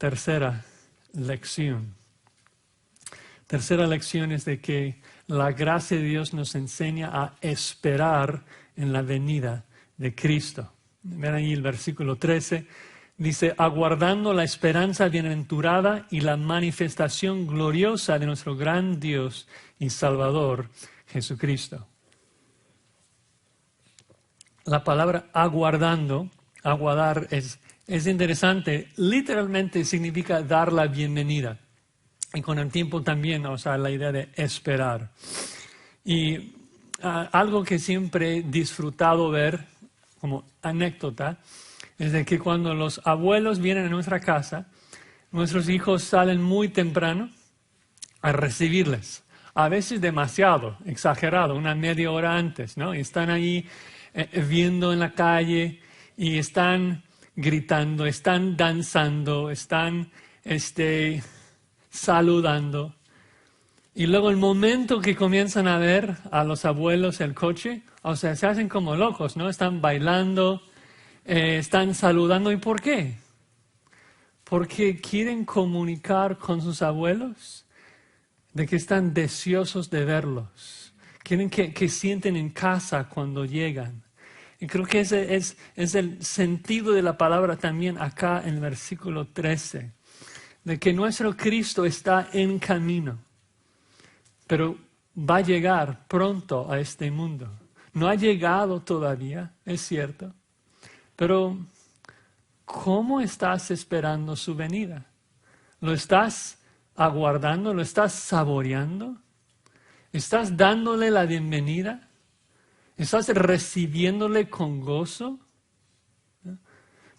tercera lección. Tercera lección es de que la gracia de Dios nos enseña a esperar en la venida de Cristo. Ven ahí el versículo 13. Dice, aguardando la esperanza bienaventurada y la manifestación gloriosa de nuestro gran Dios y Salvador, Jesucristo. La palabra aguardando, aguardar es interesante. Literalmente significa dar la bienvenida. Y con el tiempo también, o sea, la idea de esperar. Y algo que siempre he disfrutado ver como anécdota es de que cuando los abuelos vienen a nuestra casa, nuestros hijos salen muy temprano a recibirles. A veces demasiado, exagerado, una media hora antes, ¿no? Y están ahí viendo en la calle y están gritando, están danzando, están saludando. Y luego el momento que comienzan a ver a los abuelos el coche, o sea, se hacen como locos, ¿no? Están bailando, están saludando. ¿Y por qué? Porque quieren comunicar con sus abuelos de que están deseosos de verlos. Quieren que sienten en casa cuando llegan. Y creo que ese es el sentido de la palabra también acá en el versículo 13. De que nuestro Cristo está en camino, pero va a llegar pronto a este mundo. No ha llegado todavía, es cierto, pero ¿cómo estás esperando su venida? ¿Lo estás aguardando? ¿Lo estás saboreando? ¿Estás dándole la bienvenida? ¿Estás recibiéndole con gozo?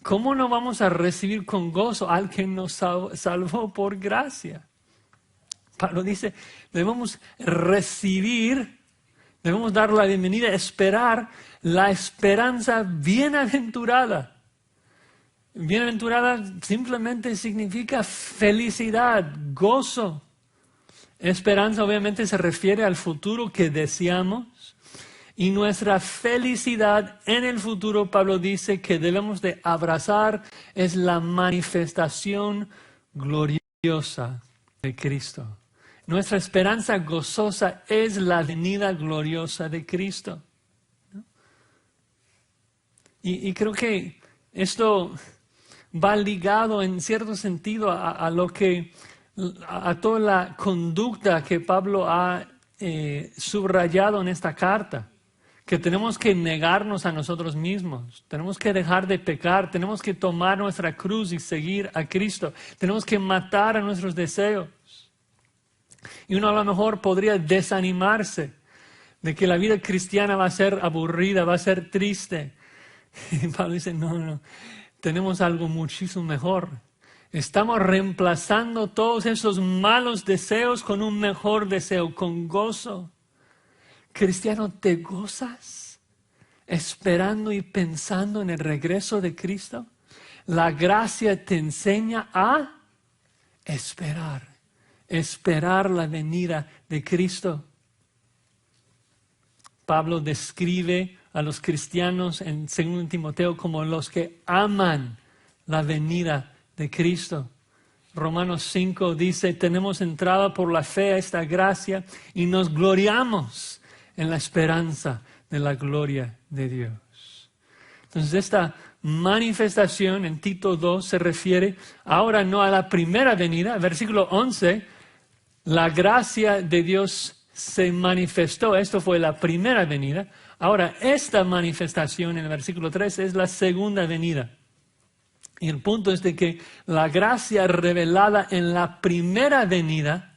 ¿Cómo no vamos a recibir con gozo al que nos salvó por gracia? Pablo dice, debemos recibir, debemos dar la bienvenida, esperar la esperanza bienaventurada. Bienaventurada simplemente significa felicidad, gozo. Esperanza obviamente se refiere al futuro que deseamos. Y nuestra felicidad en el futuro, Pablo dice que debemos de abrazar, es la manifestación gloriosa de Cristo. Nuestra esperanza gozosa es la venida gloriosa de Cristo. ¿No? Y creo que esto va ligado en cierto sentido a toda la conducta que Pablo ha subrayado en esta carta. Que tenemos que negarnos a nosotros mismos, tenemos que dejar de pecar, tenemos que tomar nuestra cruz y seguir a Cristo, tenemos que matar a nuestros deseos. Y uno a lo mejor podría desanimarse de que la vida cristiana va a ser aburrida, va a ser triste. Y Pablo dice, no, tenemos algo muchísimo mejor. Estamos reemplazando todos esos malos deseos con un mejor deseo, con gozo. Cristiano, ¿te gozas esperando y pensando en el regreso de Cristo? La gracia te enseña a esperar la venida de Cristo. Pablo describe a los cristianos en 2 Timoteo como los que aman la venida de Cristo. Romanos 5 dice, tenemos entrada por la fe a esta gracia y nos gloriamos en la esperanza de la gloria de Dios. Entonces esta manifestación en Tito 2 se refiere ahora no a la primera venida. Versículo 11, la gracia de Dios se manifestó. Esto fue la primera venida. Ahora esta manifestación en el versículo 3 es la segunda venida. Y el punto es de que la gracia revelada en la primera venida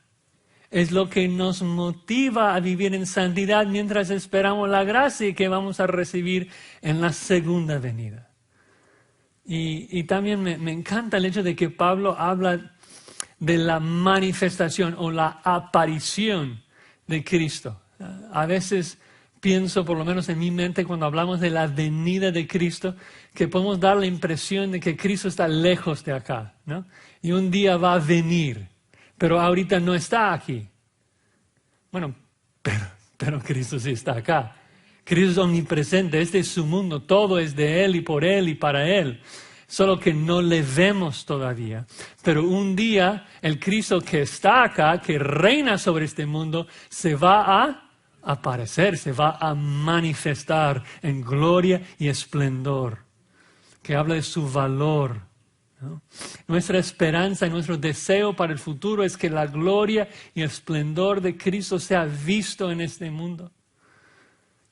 es lo que nos motiva a vivir en santidad mientras esperamos la gracia que vamos a recibir en la segunda venida. Y también me encanta el hecho de que Pablo habla de la manifestación o la aparición de Cristo. A veces pienso, por lo menos en mi mente, cuando hablamos de la venida de Cristo, que podemos dar la impresión de que Cristo está lejos de acá, ¿no? Y un día va a venir. Pero ahorita no está aquí. Bueno, pero Cristo sí está acá. Cristo es omnipresente, este es su mundo, todo es de Él y por Él y para Él. solo que no le vemos todavía. Pero un día el Cristo que está acá, que reina sobre este mundo, se va a aparecer, se va a manifestar en gloria y esplendor, que habla de su valor, ¿no? Nuestra esperanza y nuestro deseo para el futuro es que la gloria y esplendor de Cristo sea visto en este mundo.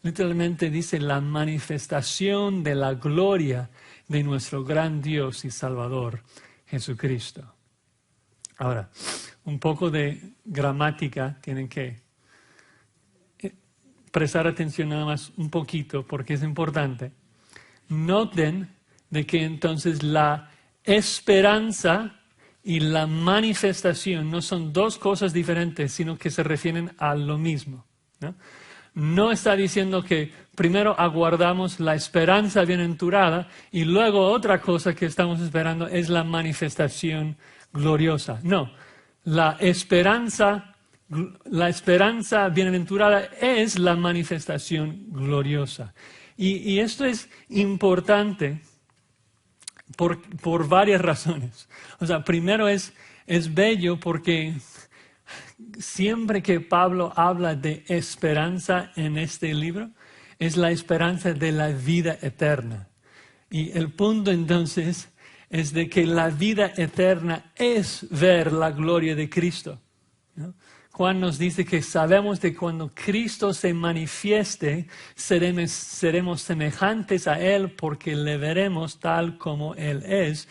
Literalmente dice la manifestación de la gloria de nuestro gran Dios y Salvador, Jesucristo. Ahora, un poco de gramática tienen que prestar atención nada más un poquito porque es importante. Noten de que entonces la esperanza y la manifestación no son dos cosas diferentes, sino que se refieren a lo mismo, ¿no? No está diciendo que primero aguardamos la esperanza bienaventurada y luego otra cosa que estamos esperando es la manifestación gloriosa. No, la esperanza bienaventurada es la manifestación gloriosa. Y esto es importante por varias razones. O sea, primero es bello porque siempre que Pablo habla de esperanza en este libro, es la esperanza de la vida eterna. Y el punto entonces es de que la vida eterna es ver la gloria de Cristo, ¿no? Juan nos dice que sabemos que cuando Cristo se manifieste, seremos semejantes a Él porque le veremos tal como Él es.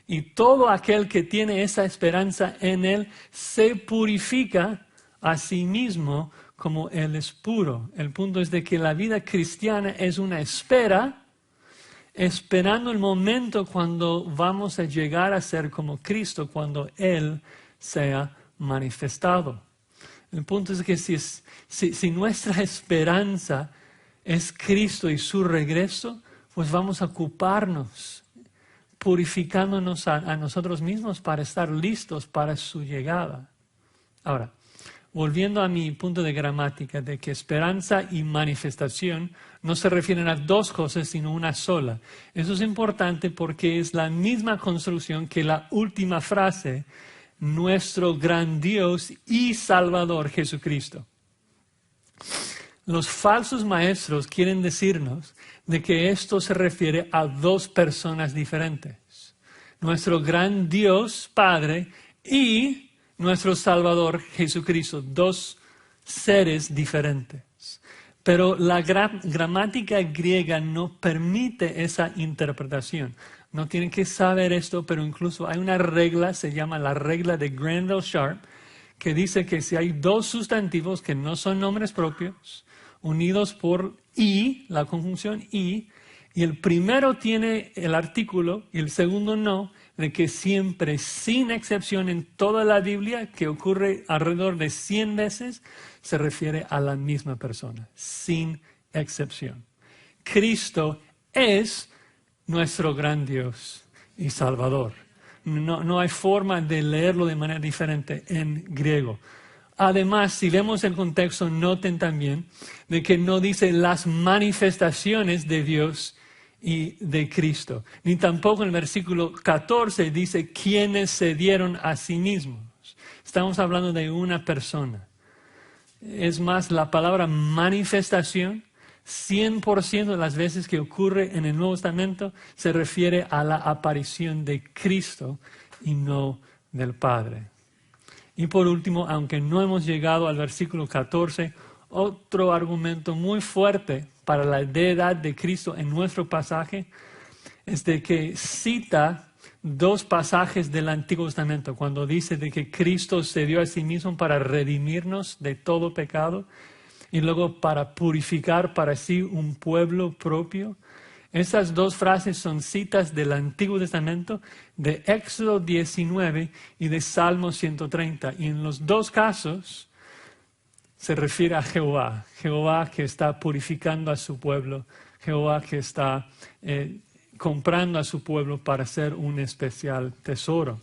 Y todo aquel que tiene esa esperanza en Él se purifica a sí mismo como Él es puro. El punto es de que la vida cristiana es una espera, esperando el momento cuando vamos a llegar a ser como Cristo, cuando Él sea manifestado. El punto es que si nuestra esperanza es Cristo y su regreso, pues vamos a ocuparnos purificándonos a nosotros mismos para estar listos para su llegada. Ahora, volviendo a mi punto de gramática, de que esperanza y manifestación no se refieren a dos cosas, sino una sola. Eso es importante porque es la misma construcción que la última frase, nuestro gran Dios y Salvador Jesucristo. Los falsos maestros quieren decirnos de que esto se refiere a dos personas diferentes. Nuestro gran Dios Padre y nuestro Salvador Jesucristo, dos seres diferentes. Pero la gramática griega no permite esa interpretación. No tienen que saber esto, pero incluso hay una regla, se llama la regla de Granville-Sharp, que dice que si hay dos sustantivos que no son nombres propios, unidos por y, la conjunción y el primero tiene el artículo y el segundo no, de que siempre, sin excepción en toda la Biblia, que ocurre alrededor de 100 veces, se refiere a la misma persona, sin excepción. Cristo es nuestro gran Dios y Salvador. No hay forma de leerlo de manera diferente en griego. Además, si vemos el contexto, noten también de que no dice las manifestaciones de Dios y de Cristo. Ni tampoco en el versículo 14 dice quienes se dieron a sí mismos. Estamos hablando de una persona. Es más, la palabra manifestación, 100% de las veces que ocurre en el Nuevo Testamento, se refiere a la aparición de Cristo y no del Padre. Y por último, aunque no hemos llegado al versículo 14, otro argumento muy fuerte para la deidad de Cristo en nuestro pasaje es de que cita dos pasajes del Antiguo Testamento, cuando dice de que Cristo se dio a sí mismo para redimirnos de todo pecado y luego para purificar para sí un pueblo propio. Esas dos frases son citas del Antiguo Testamento, de Éxodo 19 y de Salmo 130. Y en los dos casos se refiere a Jehová, Jehová que está purificando a su pueblo, Jehová que está comprando a su pueblo para ser un especial tesoro.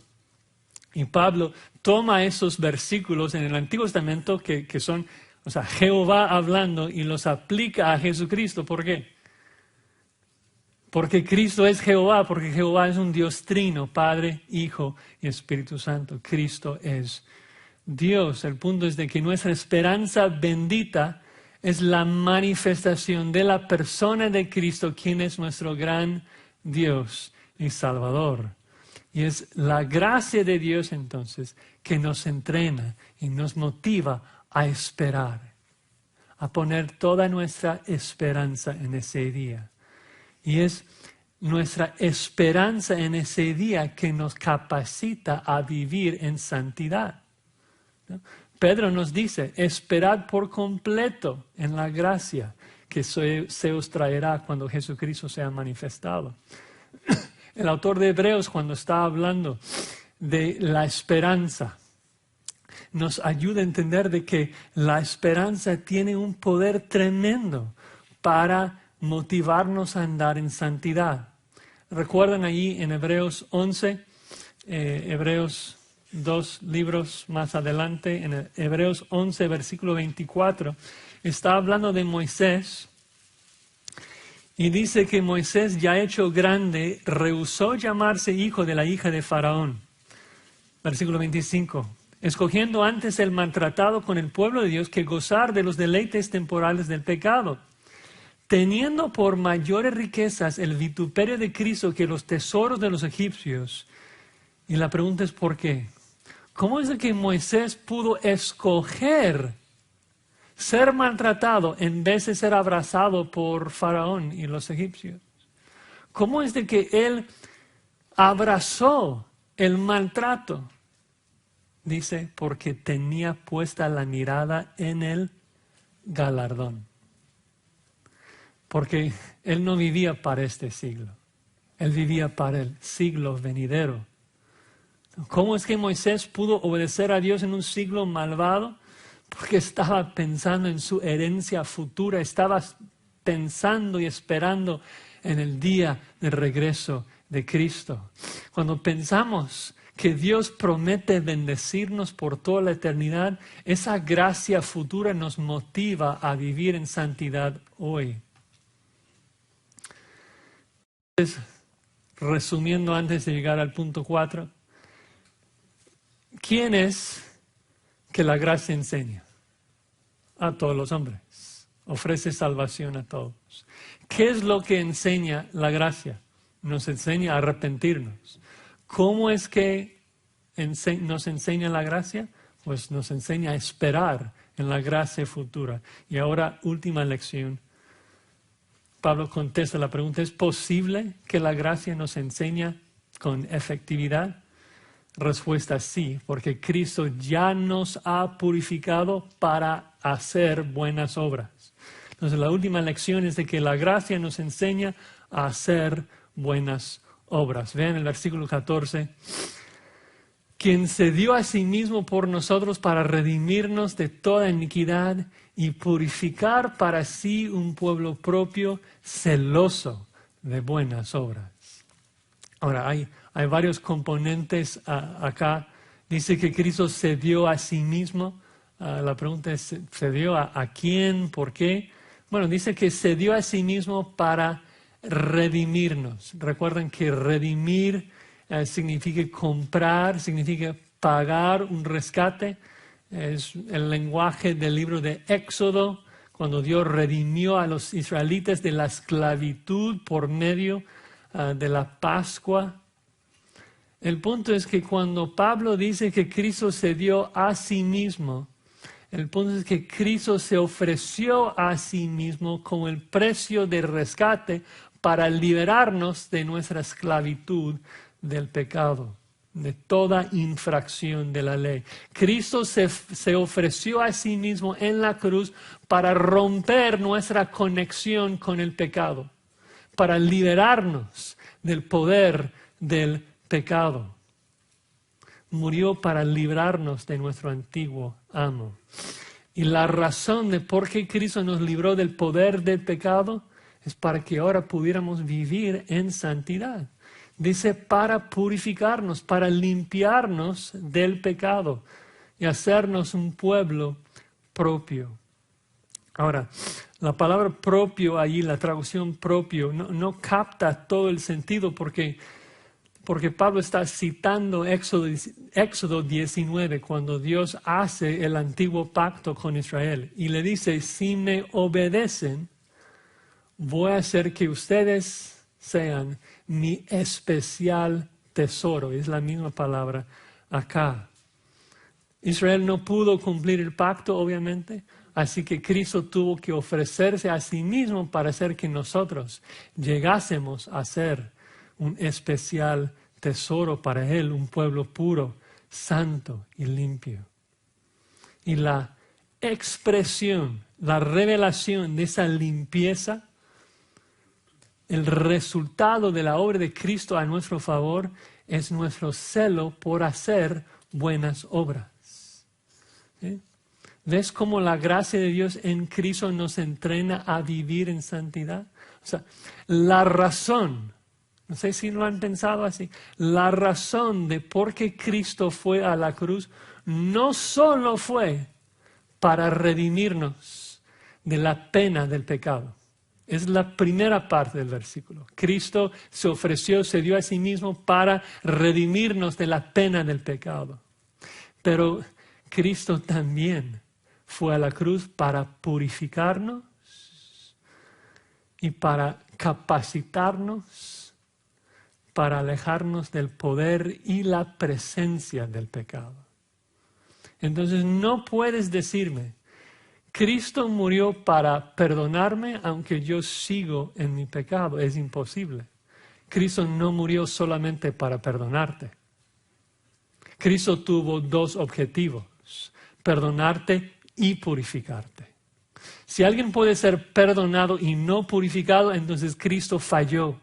Y Pablo toma esos versículos en el Antiguo Testamento que son, o sea, Jehová hablando y los aplica a Jesucristo. ¿Por qué? Porque Cristo es Jehová, porque Jehová es un Dios trino, Padre, Hijo y Espíritu Santo. Cristo es Dios. El punto es de que nuestra esperanza bendita es la manifestación de la persona de Cristo, quien es nuestro gran Dios y Salvador. Y es la gracia de Dios entonces que nos entrena y nos motiva a esperar, a poner toda nuestra esperanza en ese día. Y es nuestra esperanza en ese día que nos capacita a vivir en santidad, ¿no? Pedro nos dice, esperad por completo en la gracia que se os traerá cuando Jesucristo sea manifestado. El autor de Hebreos, cuando está hablando de la esperanza, nos ayuda a entender de que la esperanza tiene un poder tremendo para motivarnos a andar en santidad. Recuerdan allí en Hebreos 11, Hebreos 2 libros más adelante, en Hebreos 11, versículo 24, está hablando de Moisés y dice que Moisés, ya hecho grande, rehusó llamarse hijo de la hija de Faraón. Versículo 25. Escogiendo antes el maltratado con el pueblo de Dios que gozar de los deleites temporales del pecado, teniendo por mayores riquezas el vituperio de Cristo que los tesoros de los egipcios. Y la pregunta es ¿por qué? ¿Cómo es de que Moisés pudo escoger ser maltratado en vez de ser abrazado por Faraón y los egipcios? ¿Cómo es de que él abrazó el maltrato? Dice, porque tenía puesta la mirada en el galardón. Porque él no vivía para este siglo. Él vivía para el siglo venidero. ¿Cómo es que Moisés pudo obedecer a Dios en un siglo malvado? Porque estaba pensando en su herencia futura. Estaba pensando y esperando en el día del regreso de Cristo. Cuando pensamos que Dios promete bendecirnos por toda la eternidad, esa gracia futura nos motiva a vivir en santidad hoy. Entonces, resumiendo antes de llegar al punto 4, ¿quién es que la gracia enseña? A todos los hombres. Ofrece salvación a todos. ¿Qué es lo que enseña la gracia? Nos enseña a arrepentirnos. ¿Cómo es que nos enseña la gracia? Pues nos enseña a esperar en la gracia futura. Y ahora, última lección. Pablo contesta la pregunta, ¿es posible que la gracia nos enseña con efectividad? Respuesta sí, porque Cristo ya nos ha purificado para hacer buenas obras. Entonces la última lección es de que la gracia nos enseña a hacer buenas obras. Vean el versículo 14. Quien se dio a sí mismo por nosotros para redimirnos de toda iniquidad y purificar para sí un pueblo propio celoso de buenas obras. Ahora, hay varios componentes acá. Dice que Cristo se dio a sí mismo. La pregunta es, ¿se dio a quién? ¿Por qué? Bueno, dice que se dio a sí mismo para redimirnos. Recuerden que redimir significa comprar, significa pagar un rescate. Es el lenguaje del libro de Éxodo, cuando Dios redimió a los israelitas de la esclavitud por medio de la Pascua. El punto es que cuando Pablo dice que Cristo se dio a sí mismo, el punto es que Cristo se ofreció a sí mismo como el precio de rescate para liberarnos de nuestra esclavitud del pecado, de toda infracción de la ley. Cristo se ofreció a sí mismo en la cruz para romper nuestra conexión con el pecado, para liberarnos del poder del pecado. Murió para librarnos de nuestro antiguo amo. Y la razón de por qué Cristo nos libró del poder del pecado es para que ahora pudiéramos vivir en santidad. Dice para purificarnos, para limpiarnos del pecado y hacernos un pueblo propio. Ahora, la palabra propio allí, la traducción propio, no capta todo el sentido porque Pablo está citando Éxodo 19, cuando Dios hace el antiguo pacto con Israel. Y le dice, si me obedecen, voy a hacer que ustedes sean mi especial tesoro. Es la misma palabra acá. Israel no pudo cumplir el pacto, obviamente, así que Cristo tuvo que ofrecerse a sí mismo para hacer que nosotros llegásemos a ser un especial tesoro para Él, un pueblo puro, santo y limpio. Y la expresión, la revelación de esa limpieza, el resultado de la obra de Cristo a nuestro favor es nuestro celo por hacer buenas obras. ¿Sí? ¿Ves cómo la gracia de Dios en Cristo nos entrena a vivir en santidad? O sea, la razón, no sé si lo han pensado así, la razón de por qué Cristo fue a la cruz no solo fue para redimirnos de la pena del pecado. Es la primera parte del versículo. Cristo se ofreció, se dio a sí mismo para redimirnos de la pena del pecado. Pero Cristo también fue a la cruz para purificarnos y para capacitarnos para alejarnos del poder y la presencia del pecado. Entonces no puedes decirme, Cristo murió para perdonarme aunque yo sigo en mi pecado. Es imposible. Cristo no murió solamente para perdonarte. Cristo tuvo dos objetivos, perdonarte y purificarte. Si alguien puede ser perdonado y no purificado, entonces Cristo falló.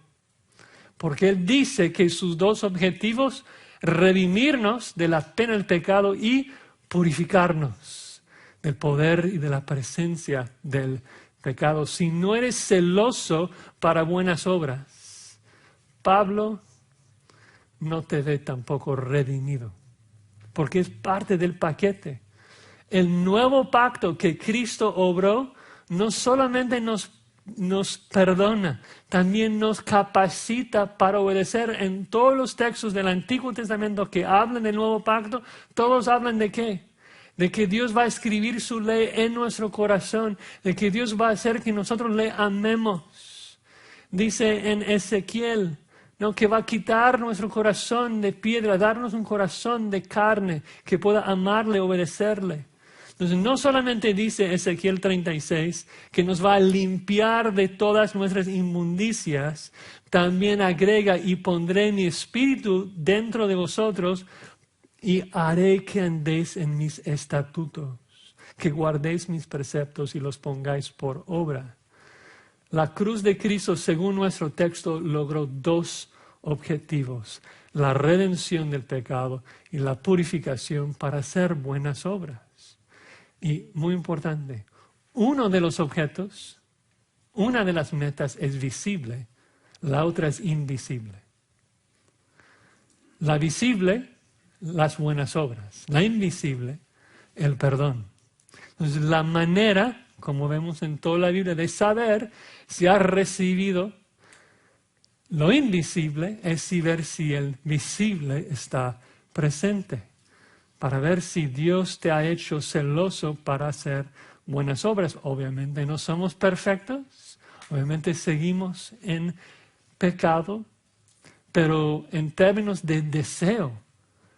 Porque Él dice que sus dos objetivos, redimirnos de la pena del pecado y purificarnos del poder y de la presencia del pecado. Si no eres celoso para buenas obras, Pablo no te ve tampoco redimido, porque es parte del paquete. El nuevo pacto que Cristo obró no solamente nos perdona, también nos capacita para obedecer. En todos los textos del Antiguo Testamento que hablan del nuevo pacto, todos hablan de ¿qué? De que Dios va a escribir su ley en nuestro corazón, de que Dios va a hacer que nosotros le amemos. Dice en Ezequiel, ¿no?, que va a quitar nuestro corazón de piedra, darnos un corazón de carne que pueda amarle, obedecerle. Entonces, no solamente dice Ezequiel 36 que nos va a limpiar de todas nuestras inmundicias, también agrega, y pondré mi espíritu dentro de vosotros y haré que andéis en mis estatutos, que guardéis mis preceptos y los pongáis por obra. La cruz de Cristo, según nuestro texto, logró dos objetivos: la redención del pecado y la purificación para hacer buenas obras. Y muy importante, uno de los objetos, una de las metas es visible, la otra es invisible. La visible, las buenas obras; la invisible, el perdón. Entonces, la manera, como vemos en toda la Biblia, de saber si has recibido lo invisible es si ver si el visible está presente, para ver si Dios te ha hecho celoso para hacer buenas obras. Obviamente no somos perfectos, obviamente seguimos en pecado, pero en términos de deseo,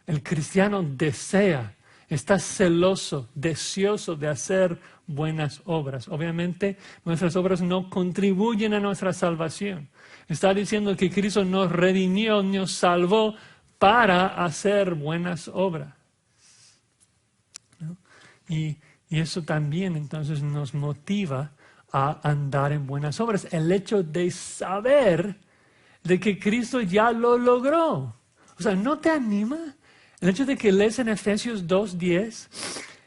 el cristiano desea, está celoso, deseoso de hacer buenas obras. Obviamente nuestras obras no contribuyen a nuestra salvación. Está diciendo que Cristo nos redimió, nos salvó para hacer buenas obras. ¿No? Y eso también entonces nos motiva a andar en buenas obras. El hecho de saber de que Cristo ya lo logró. O sea, ¿no te anima? El hecho de que lees en Efesios 2:10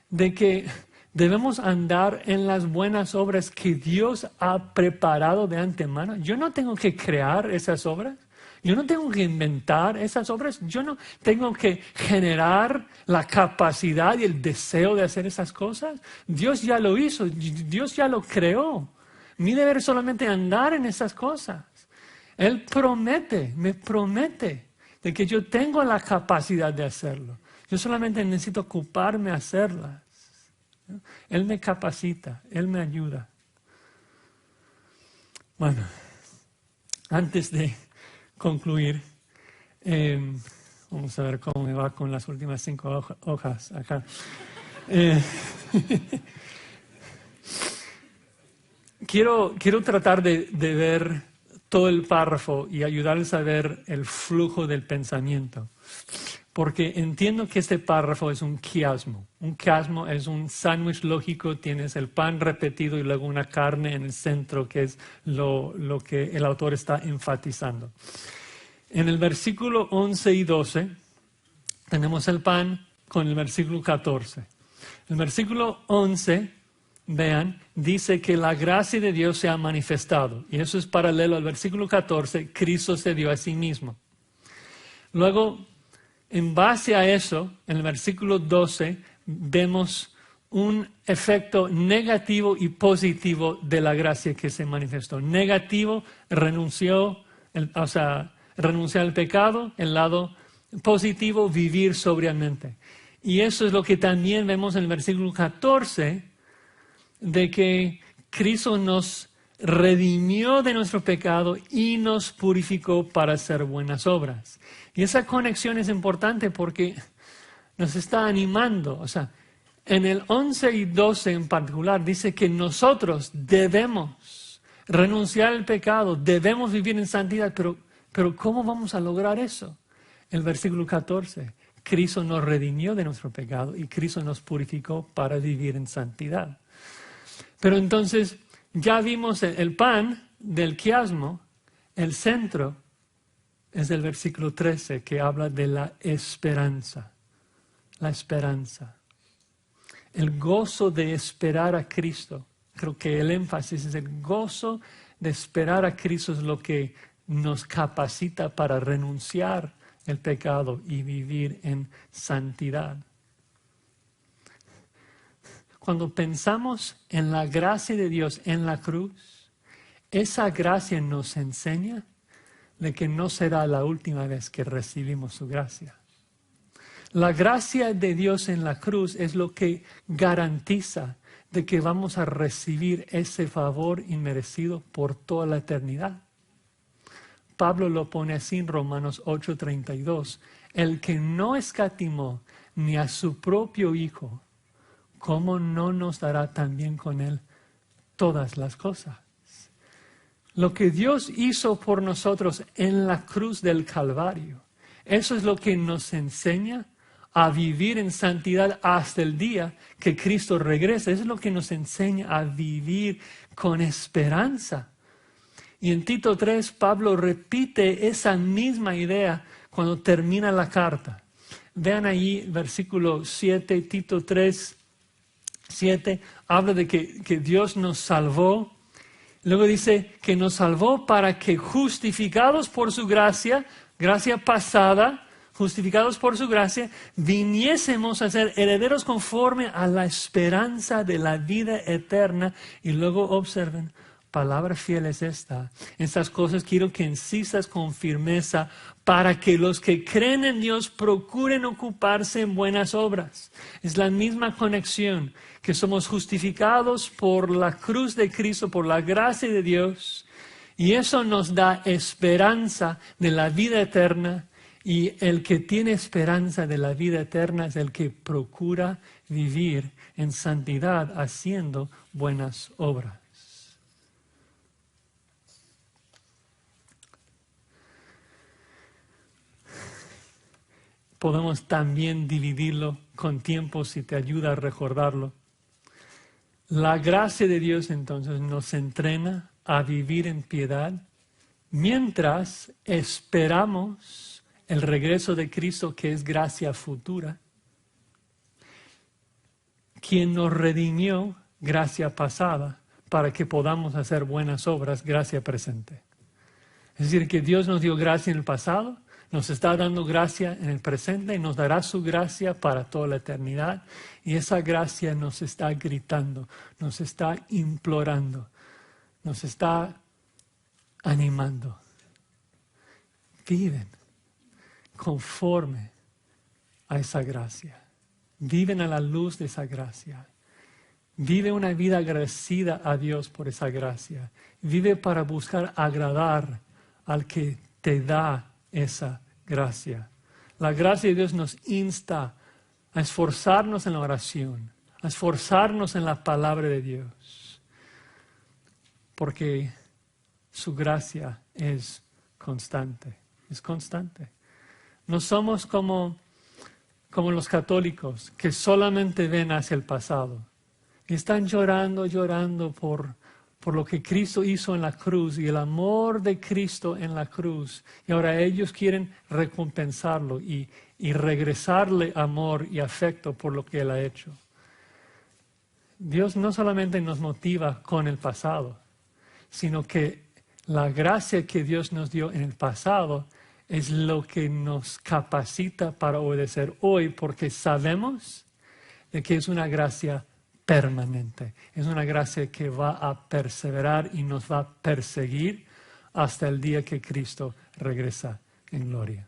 de que debemos andar en las buenas obras que Dios ha preparado de antemano. Yo no tengo que crear esas obras. Yo no tengo que inventar esas obras, yo no tengo que generar la capacidad y el deseo de hacer esas cosas. Dios ya lo hizo, Dios ya lo creó. Mi deber es solamente andar en esas cosas. Él promete, me promete de que yo tengo la capacidad de hacerlo. Yo solamente necesito ocuparme a hacerlas. Él me capacita, Él me ayuda. Bueno, antes de concluir, vamos a ver cómo me va con las últimas 5 hojas acá. Quiero tratar de ver todo el párrafo y ayudarles a ver el flujo del pensamiento. Porque entiendo que este párrafo es un quiasmo. Un quiasmo es un sándwich lógico, tienes el pan repetido y luego una carne en el centro, que es lo que el autor está enfatizando. En el versículo 11 y 12 tenemos el pan con el versículo 14. El versículo 11, vean, dice que la gracia de Dios se ha manifestado. Y eso es paralelo al versículo 14, Cristo se dio a sí mismo. Luego, en base a eso, en el versículo 12, vemos un efecto negativo y positivo de la gracia que se manifestó. Negativo, renunció al pecado. El lado positivo, vivir sobriamente. Y eso es lo que también vemos en el versículo 14, de que Cristo nos redimió de nuestro pecado y nos purificó para hacer buenas obras. Y esa conexión es importante porque nos está animando. O sea, en el 11 y 12 en particular dice que nosotros debemos renunciar al pecado, debemos vivir en santidad, pero ¿cómo vamos a lograr eso? El versículo 14, Cristo nos redimió de nuestro pecado y Cristo nos purificó para vivir en santidad. Pero entonces ya vimos el pan del quiasmo, el centro es el versículo 13 que habla de la esperanza. La esperanza. El gozo de esperar a Cristo. Creo que el énfasis es el gozo de esperar a Cristo es lo que nos capacita para renunciar al pecado y vivir en santidad. Cuando pensamos en la gracia de Dios en la cruz, esa gracia nos enseña de que no será la última vez que recibimos su gracia. La gracia de Dios en la cruz es lo que garantiza de que vamos a recibir ese favor inmerecido por toda la eternidad. Pablo lo pone así en Romanos 8:32. El que no escatimó ni a su propio Hijo, ¿cómo no nos dará también con Él todas las cosas? Lo que Dios hizo por nosotros en la cruz del Calvario, eso es lo que nos enseña a vivir en santidad hasta el día que Cristo regrese. Eso es lo que nos enseña a vivir con esperanza. Y en Tito 3, Pablo repite esa misma idea cuando termina la carta. Vean ahí versículo 7, Tito 3, 7, habla de que Dios nos salvó. Luego dice que nos salvó para que justificados por su gracia, gracia pasada, justificados por su gracia, viniésemos a ser herederos conforme a la esperanza de la vida eterna. Y luego observen, palabra fiel es esta. Estas cosas quiero que insistas con firmeza para que los que creen en Dios procuren ocuparse en buenas obras. Es la misma conexión, que somos justificados por la cruz de Cristo, por la gracia de Dios. Y eso nos da esperanza de la vida eterna. Y el que tiene esperanza de la vida eterna es el que procura vivir en santidad haciendo buenas obras. Podemos también dividirlo con tiempo si te ayuda a recordarlo. La gracia de Dios entonces nos entrena a vivir en piedad mientras esperamos el regreso de Cristo, que es gracia futura. Quien nos redimió, gracia pasada, para que podamos hacer buenas obras, gracia presente. Es decir, que Dios nos dio gracia en el pasado, nos está dando gracia en el presente y nos dará su gracia para toda la eternidad. Y esa gracia nos está gritando, nos está implorando, nos está animando. Viven conforme a esa gracia. Viven a la luz de esa gracia. Vive una vida agradecida a Dios por esa gracia. Vive para buscar agradar al que te da esa gracia. La gracia de Dios nos insta a esforzarnos en la oración, a esforzarnos en la palabra de Dios, porque su gracia es constante, es constante. No somos como los católicos que solamente ven hacia el pasado y están llorando por lo que Cristo hizo en la cruz y el amor de Cristo en la cruz. Y ahora ellos quieren recompensarlo y regresarle amor y afecto por lo que Él ha hecho. Dios no solamente nos motiva con el pasado, sino que la gracia que Dios nos dio en el pasado es lo que nos capacita para obedecer hoy, porque sabemos de que es una gracia permanente. Es una gracia que va a perseverar y nos va a perseguir hasta el día que Cristo regresa en gloria.